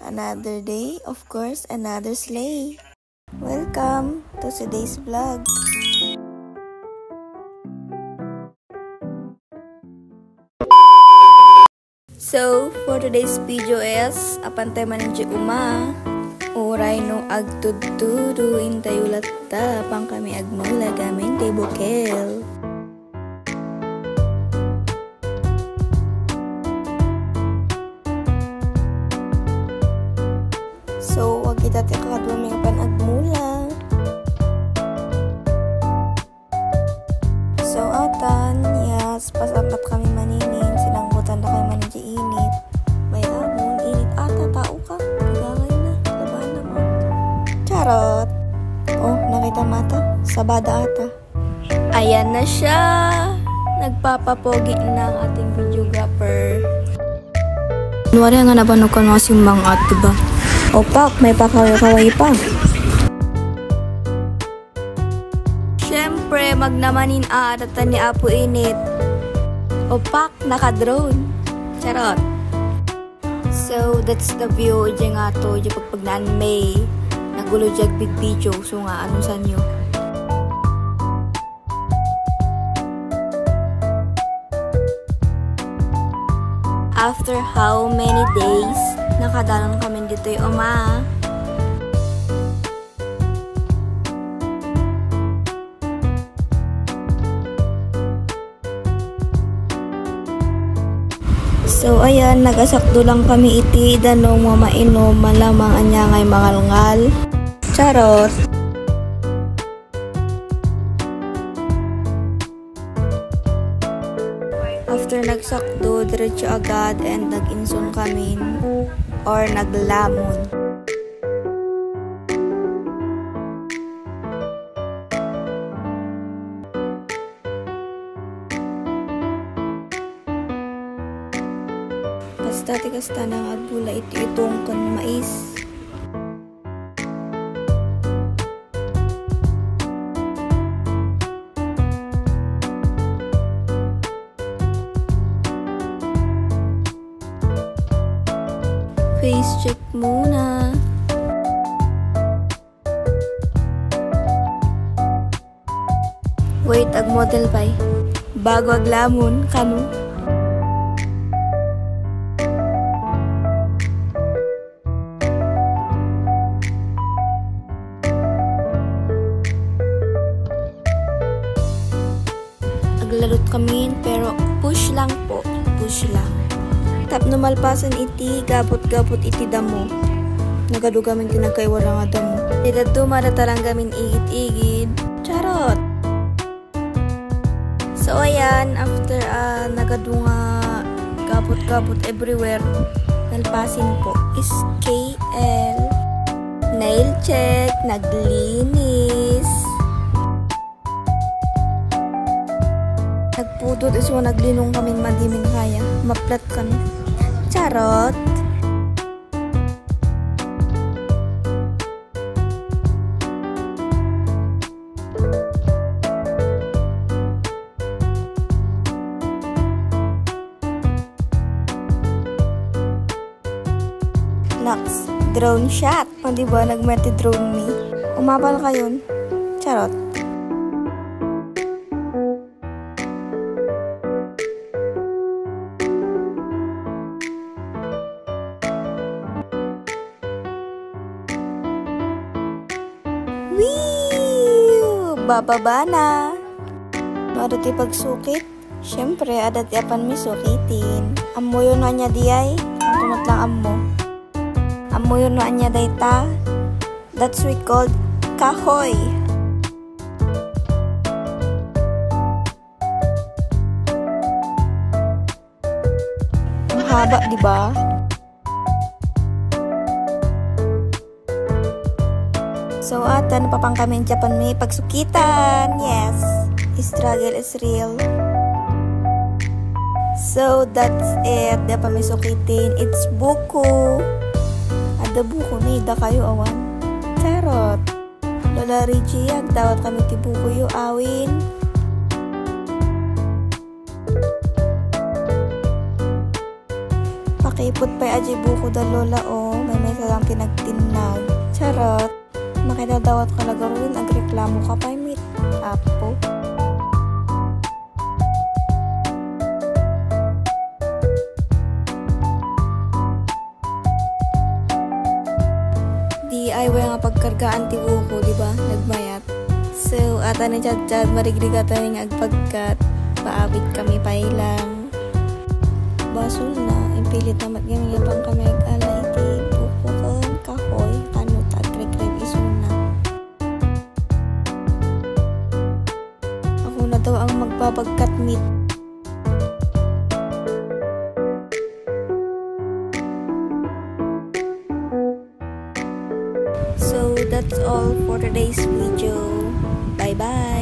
Another day, of course, another sleigh. Welcome to today's vlog. So, for today's video is, apantay man ng uma. Uray no agtudtudo, intayulata, pang kami agmula gamin kay bukel. So, wag kita tikakadwa may panagmula. So, atan, yes, pasangkat kami maninin, sinanggutan na kayo manin di init. Bayamon, init ata, tao ka, kagangay na, laban naman. Charot! Oh, nakita mata, sabada ata. Ayan na siya! Nagpapapogi na ang ating videographer. Kunwari nga nabanong ka nga simbang at, diba? Opak, may pakaway-kaway pa. Siyempre, magnamanin aaratan ni Apo Init. Opak, naka-drone. Charot. So, that's the view. Diyan nga to, diyan pagpagnaan may nagulo dyan big video. So nga, anong sa nyo? After how many days, nakadalan kami dito yung oma. So ayan, nagasakdo lang kami iti danong mamainom malamang anya ngay mangalngal. Charot! After nagsakdo, diretso agad and nag-insun kami or naglamon. Basta tikasta nang agbula itong kan mais. Face check muna. Wait, ag model pa bago aglamon kanu. Aglarot kami pero push lang po, push lang. Tap numalpasan iti, gabot-gabot iti damo. Nagadugamin kinagkaywara nga damo. Dito dumaratarang gamin igit-igit. Charot! So ayan, after nagadunga gabot-gabot everywhere, nalpasin po is KL. Nail check, naglinis. Nagpudot iso naglinong kaming madimin kaya. Maplat kami. Charot! Next, drone shot. O diba nagmeti drone me? Umabal kayon. Charot! Wee! Bababa na. Madati pagsukit. Siyempre, adati apan mi sukitin. Amo yun na niya diyay. Ang tunot lang amo. Amo yun na niya dayta. That's we called kahoy. Ang haba, diba? So, atan, napapang kami in Japan may pagsukitan. Yes, struggle is real. So, that's it. Dapat may sukitin. It's buko. Ada buko na, ida kayo awan. Charot. Lola Richie, agdawat kami ti buko yu awin. Pakipot pa aji buko da lola o. May kinagtinag. Charot! Makidadawat ka lagaruin, agreklamo ka pa, mit. Apo. DIY nga pagkargaan ti buko, di ba? Nagmayat. So, ata ni Chad, marigrig ata ni agpagkat. Paabit kami pailang. Basol na, impilit namat kami yapang kami ag-alay ti buko kan kahoy, kanot at krek-krek isuna. Ako na daw ang magpapagkat meat. So that's all for today's video. Bye bye.